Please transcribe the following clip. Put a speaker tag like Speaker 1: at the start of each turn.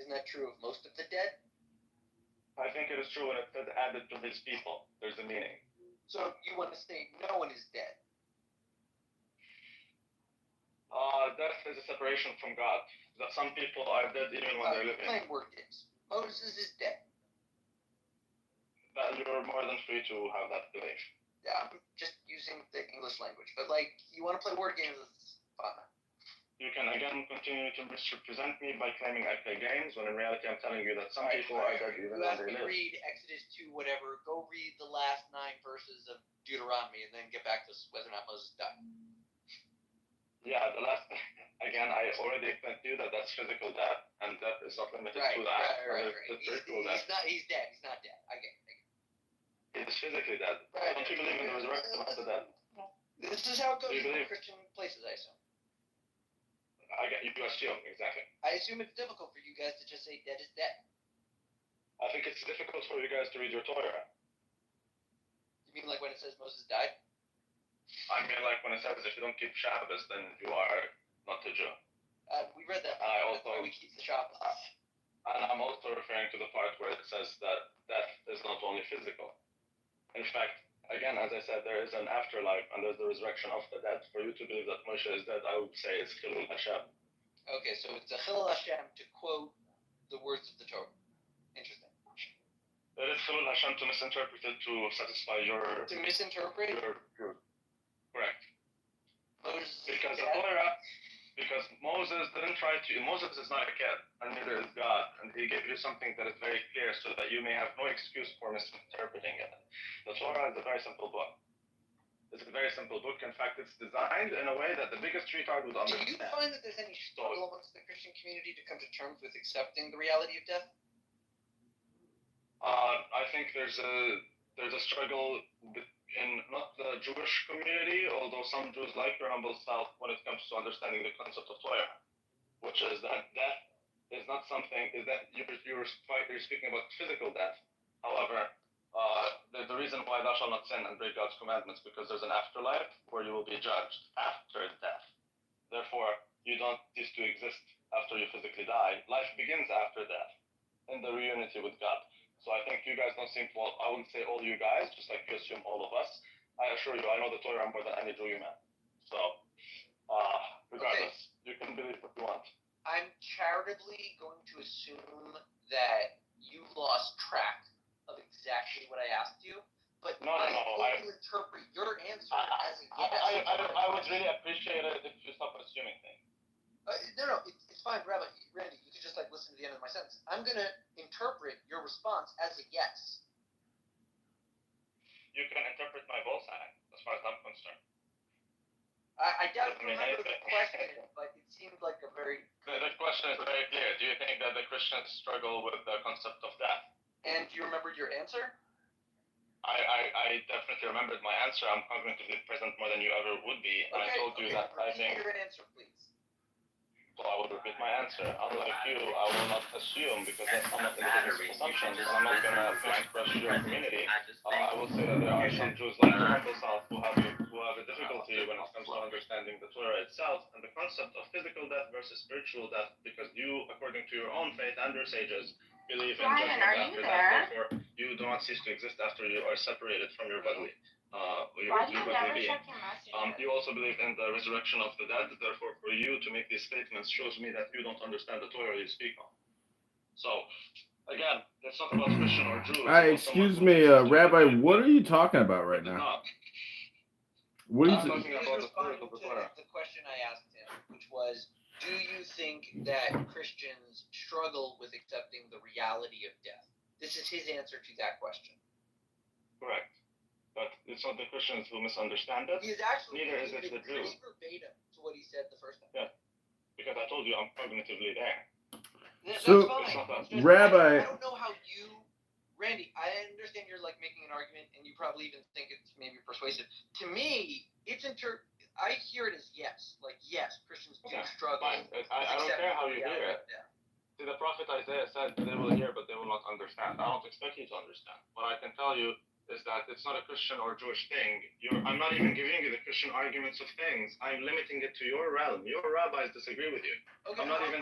Speaker 1: Isn't that true of most of the dead?
Speaker 2: I think it is true when it says added to his people. There's a meaning.
Speaker 1: So you want to say no one is dead?
Speaker 2: Death is a separation from God. That some people are dead even when they're living.
Speaker 1: Playing word games. Moses is dead.
Speaker 2: That you're more than free to have that belief.
Speaker 1: Yeah, I'm just using the English language. But, like, you want to play word games, it's fun.
Speaker 2: You can again continue to misrepresent me by claiming I play games, when in reality I'm telling you that some people are dead even when they live.
Speaker 1: Read Exodus 2, whatever. Go read the last 9 verses of Deuteronomy and then get back to whether or not Moses died.
Speaker 2: Yeah, the last, again, I already explained to you that that's physical death, and death is not limited to that.
Speaker 1: Right. He's dead. He's not dead. I get it.
Speaker 2: He's physically dead.
Speaker 1: Right.
Speaker 2: Don't you believe in the resurrection of the dead?
Speaker 1: This is how it goes in Christian places, I assume.
Speaker 2: You assume, exactly.
Speaker 1: I assume it's difficult for you guys to just say dead is dead.
Speaker 2: I think it's difficult for you guys to read your Torah.
Speaker 1: You mean like when it says Moses died?
Speaker 2: I mean like when it says if you don't keep Shabbos, then you are not a Jew.
Speaker 1: We read that.
Speaker 2: That's
Speaker 1: why we keep the Shabbos.
Speaker 2: And I'm also referring to the part where it says that death is not only physical. In fact, again, as I said, there is an afterlife and there's the resurrection of the dead. For you to believe that Moshe is dead, I would say it's Chilul Hashem.
Speaker 1: Okay, so it's a Chilul Hashem to quote the words of the Torah. Interesting.
Speaker 2: It is Chilul Hashem to misinterpret it to satisfy your...
Speaker 1: To misinterpret?
Speaker 2: Your correct.
Speaker 1: Moses
Speaker 2: because Moses didn't try to... Moses is not a kid, and neither is God. And he gave you something that is very clear so that you may have no excuse for misinterpreting it. The Torah is a very simple book. It's a very simple book. In fact, it's designed in a way that the biggest retard would understand.
Speaker 1: Do you find that there's any struggle amongst the Christian community to come to terms with accepting the reality of death?
Speaker 2: I think there's a struggle in not the Jewish community, although some Jews like your humble self when it comes to understanding the concept of Torah, which is that death is not something, is that you're speaking about physical death. However, the reason why thou shalt not sin and break God's commandments, because there's an afterlife where you will be judged after death. Therefore, you don't cease to exist after you physically die. Life begins after death, in the reunity with God. So I think you guys don't seem to, well, I wouldn't say all you guys, just like you assume all of us. I assure you, I know the Torah more than any Jew you met. So, regardless, you can believe what you want.
Speaker 1: I'm charitably going to assume that you lost track of exactly what I asked you, but I hope you interpret your answer as a yes.
Speaker 2: I would really appreciate it if you stop assuming things.
Speaker 1: No, it's fine, Rabbi. Randy, you could just listen to the end of my sentence. I'm going to interpret your response as a yes.
Speaker 2: You can interpret my both sides, as far as I'm concerned.
Speaker 1: I don't remember the question, but it seemed like a very...
Speaker 2: The question is very clear. Do you think that the Christians struggle with the concept of death?
Speaker 1: And do you remember your answer?
Speaker 2: I definitely remembered my answer. I'm cognitively present more than you ever would be. And I told you that I think...
Speaker 1: Repeat your answer, please.
Speaker 2: So I will repeat my answer. Unlike you, I will not assume, because that's not in the business of assumptions, and I'm not going to crush your community. I will say that there are some Jews like the humble South who have a difficulty when it comes to understanding the Torah itself and the concept of physical death versus spiritual death, because you, according to your own faith and your sages, believe in judgment after death. Therefore, you do not cease to exist after you are separated from your bodily.
Speaker 3: Why do you never check your messages?
Speaker 2: You also believe in the resurrection of the dead. Therefore, for you to make these statements shows me that you don't understand the Torah you speak on. So, again, it's not about Christian or Jew.
Speaker 4: Excuse me, Rabbi, what are you talking about right now? What are you
Speaker 1: talking about? The question I asked him, which was, do you think that Christians struggle with accepting the reality of death? This is his answer to that question.
Speaker 2: Correct. But it's not the Christians who misunderstand it. Neither is it the Jews.
Speaker 1: Verbatim to what he said the first time.
Speaker 2: Yeah, because I told you I'm cognitively there.
Speaker 4: So, Rabbi,
Speaker 1: I don't know how you, Randy. I understand you're making an argument, and you probably even think it's maybe persuasive. To me, I hear it as yes. Yes, Christians do struggle.
Speaker 2: Fine. I don't care how you hear it. Yeah. See, the prophet Isaiah said they will hear, but they will not understand. I don't expect you to understand. What I can tell you is that it's not a Christian or Jewish thing. I'm not even giving you the Christian arguments of things. I'm limiting it to your realm. Your rabbis disagree with you.
Speaker 1: Okay,
Speaker 2: I'm not even